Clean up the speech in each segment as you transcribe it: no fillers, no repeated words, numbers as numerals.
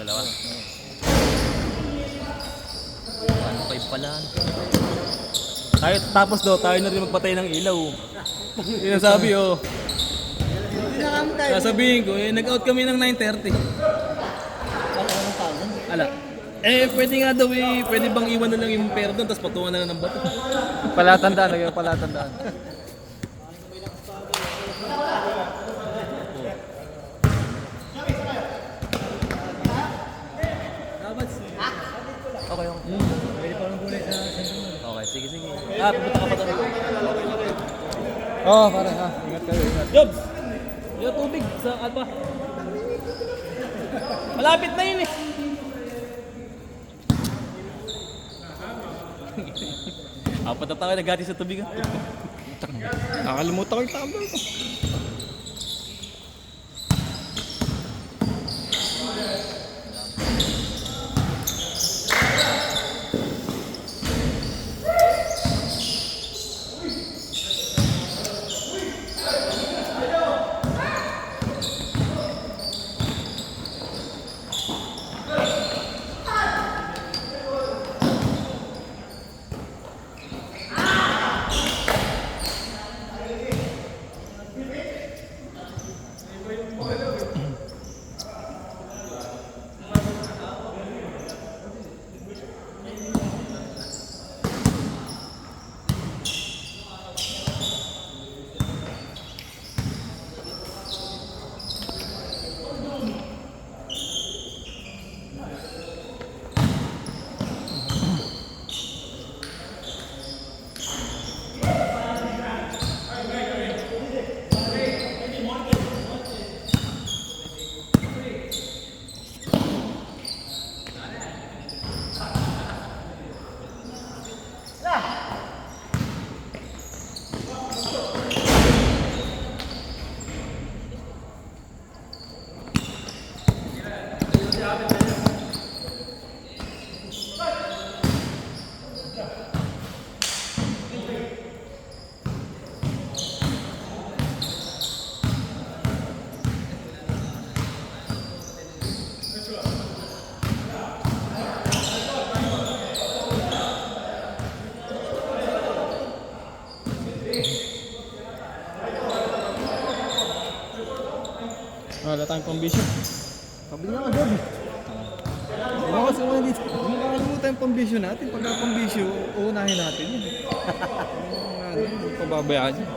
Dalawa. 1.5 pala. Tayo, tapos daw, tayo na rin magpatay ng ilaw. Yun ang sabi, oh. Hindi na kami tayo. Sasabihin ko, nag-out kami ng 9:30. Ala. Pwede nga daw pwede bang iwan na lang yung pera doon, tapos patungan na lang ng bato. Palatandaan, lagyan palatandaan. Okay, okay. Okay, sige, sige. Pupunta ka pa doon. Oo, pare ha. Ingat kayo, ingat. Jobs! Yung tubig sa alpa. Malapit na yun eh. Apat na tao nagati sa tubig. Nakalimutan ko yung tablet ko. Wala tayong pambisyo. Pabili nga agad eh. Ano kasi mga dito? Hindi makakalimutan yung pambisyo natin. Pagka pambisyo, uunahin natin yun. Ano, pababayaan yun.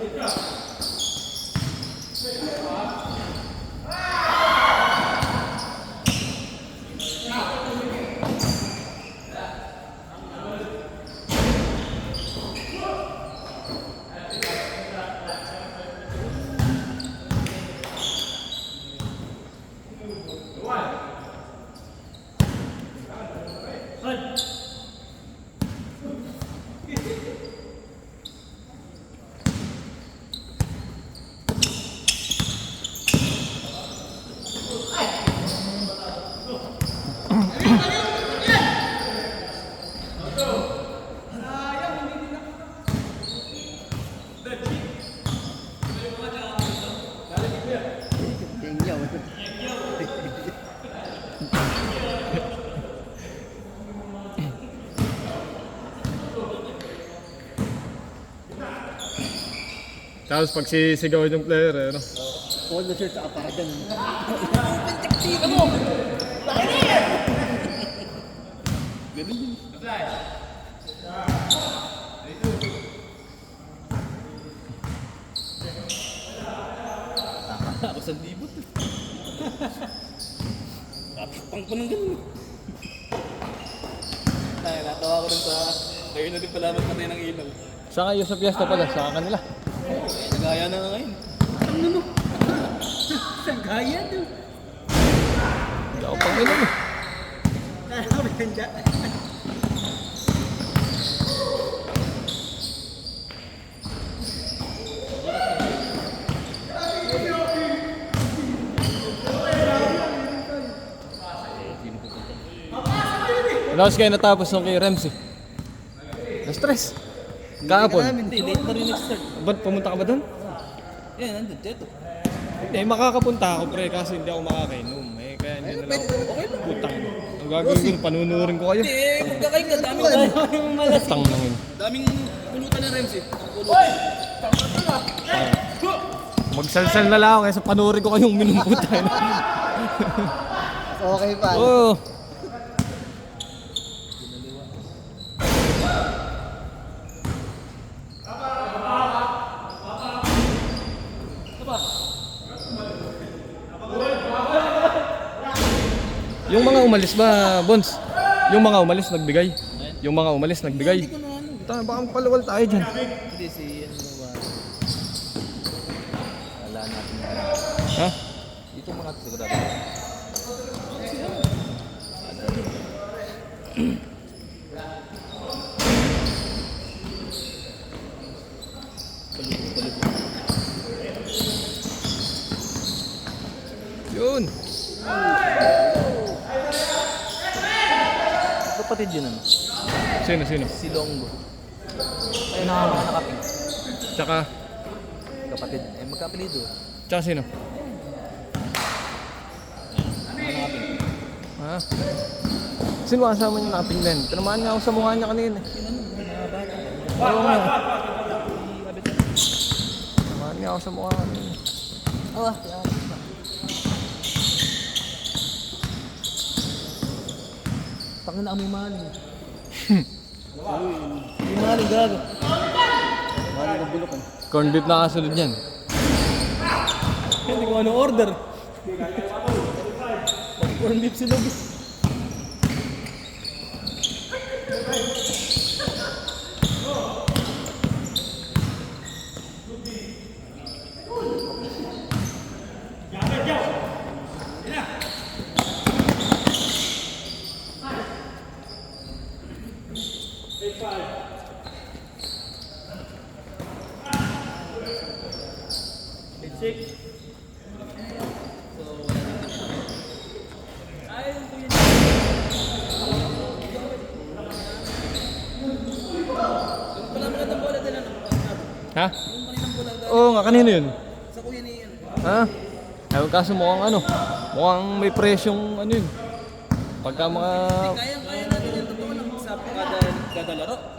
Tingyaw. Tapos pag sisigaw yung player, eh, no? Polo shirt sa kapagan. Ako sa libot. Kapitang ko ng ganun. Ay, natawa ko rin sa... Kayo na din pala magpatay ng ilaw. Saka yung sa piyesta pala, sa kanila. Nagaya na nga ngayon. Ang gaya to. Hindi ako pang ilan eh. Nakakabanda. Tapos kayo natapos nung kay Rems eh. Na-stress. Kahapon. Hindi, late na rin nag-start. Ba't pumunta ka ba doon? Yan, nandun, dito. Hindi, makakapunta ako pre kasi hindi ako makakainom. Eh, kaya hindi na lang ako. Okay lang. Putang ko. Ang gagawin ko, panunurin ko kayo. Eh, magkakain ka. Daming malas. Putang na yun. Daming pulutan ng Rems eh. Pulutan. Magsalsal na lang ako kaysa panurin ko kayong minumputan. Okay pa. Oo. Yung mga umalis ba, Bons? Yung mga umalis nagbigay? Yung mga umalis nagbigay? Tama, baka mapaluwal tayo dyan. Hindi, si ano ba? Wala natin. Ha? Dito mga sigurado. Yun. Kapatid yun ano? Sino, sino? Si Longgo. Ay, nakaping. Tsaka, Kapatid. Eh, magkapilido. tsaka sino? Nakaping. Ha? Sino ba kasama niyo nakaping din? Tinamaan nga ako sa mukha niya kanina. Oo nga. Tinamaan nga ako sa mukha kanina. Ah, Tangin na kami maling. May maling gago. Maling ng bulukan. Corn beef na kasunod yan. Hindi ko ano order. Corn beef sila. Ha? Oo nga, kanino yun? Sa kuya ni ano. Ha? Ayun kaso mukhang ano, mukhang may presyong ano yun. Pagka mga... Kaya natin yung totoo lang sa kada laro.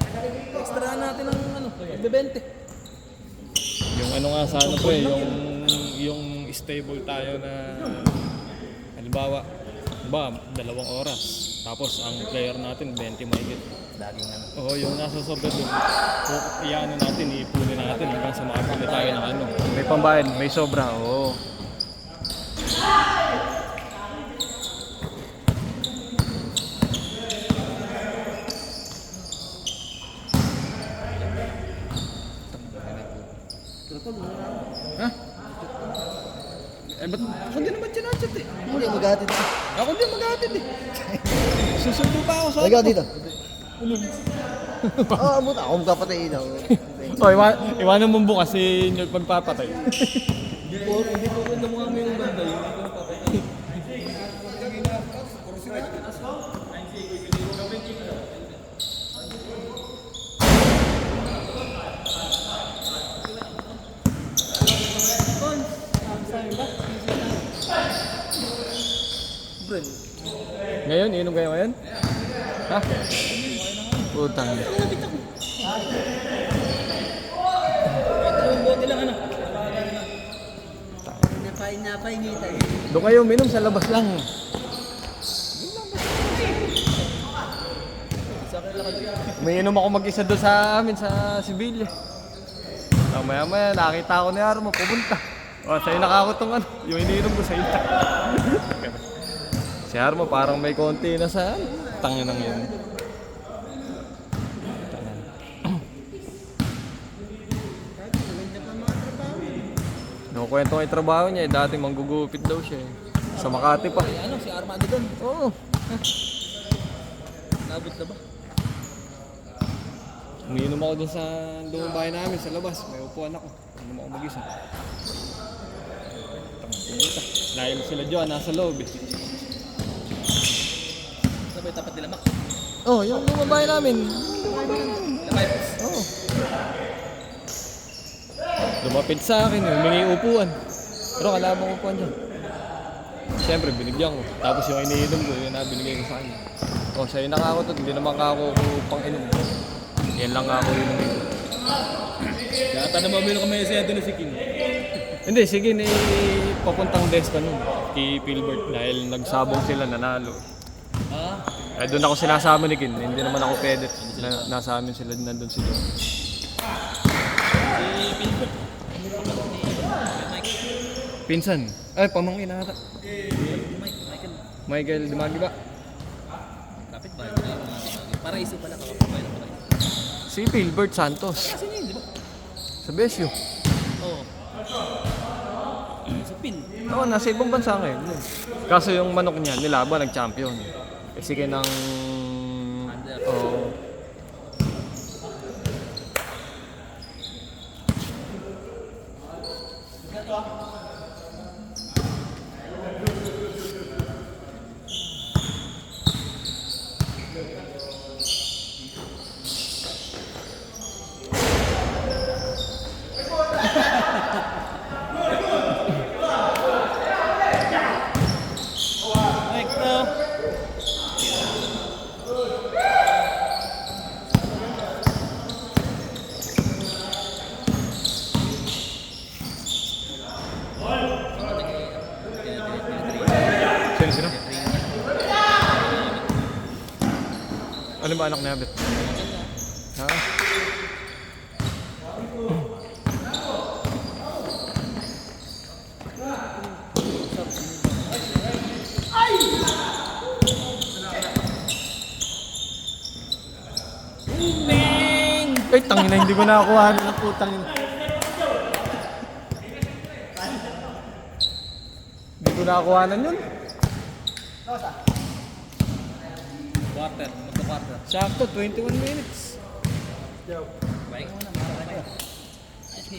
Extra natin ng ano, 20. Yung ano nga sana po eh, yung stable tayo na halimbawa, 2 oras. Tapos ang player natin 20 mahigit. Laging ano. Oo, yung nasa sobra doon. Iyaano natin, iipunin natin hanggang sa makakami tayo ng ano. May pambayad, may sobra. Oo. Ha? Eh, ba't ako din naman chinachat eh? Hindi, maghatid ako. Ako din maghatid eh. Susundo pa ako sa Ikaw dito. Oo, abuta. Ako magpapatayin ako. Oh, iwanan mo bukas si Nerd pagpapatay. Hindi po ganda mo kami yung banda yun. Ngayon, inom kayo ngayon? Ha? Putang. Napaingitan. Doon kayo uminom sa labas lang. Umiinom ako mag-isa doon sa amin sa Sibilya. Maya-maya, nakita ko ni Armo, pumunta. O, sa'yo nakakotong ano, yung iniinom ko sa'yo. Si Armo parang may konti na sa tangin ng yun. Nakukwento ko yung trabaho niya eh, dati manggugupit daw siya eh. Sa Makati pa. Ano, si Armando doon. Oo. Nabot na ba? Umiinom ako dun sa lumang bahay namin sa labas. May upuan ako. Umiinom ako mag-isa. Pumunta. Dahil sila Joan nasa loob eh. Sabay tapat nila Mac. Oh, yung lumang bahay namin. Lakay. Oo. Lumapit sa akin, humingi upuan. Pero kalabang upuan dyan. Siyempre, binigyan ko. Tapos yung iniinom ko, yun na binigay ko sa kanya. O, siya yung nakakutot, hindi naman ako pang inom. Yan lang ako yun ng inom. Kaya tanong mo meron kami siya doon si King. Hindi, sige, papuntang Despa nun. Kay Pilbert, dahil nagsabong sila, nanalo. Ah? Ay, doon ako sinasama ni Kin. Hindi naman ako pwede. Nasa amin sila, nandun sila. Si Pilbert. Pinsan. Ay, pamangkin ata. Michael Dumagi ba? Kapit ba? Para iso pala kakapagay na pala. Si Pilbert Santos. Kasi yun, di ba? Sa Besyo. Oo. Si Pin. Oo, nasa ibang bansa ngayon. Kaso yung manok niya, nilaban, nag-champion. Eh, sige ng... Oo. Sino? Ano ba anak ni Abet? Ha? Ay, tangina, hindi ko nakakuha ng putang ina. Hindi ko nakakuha na yun. Quarter. Magka-quarter. Sakto, 21 minutes. Baik mo na. Marami.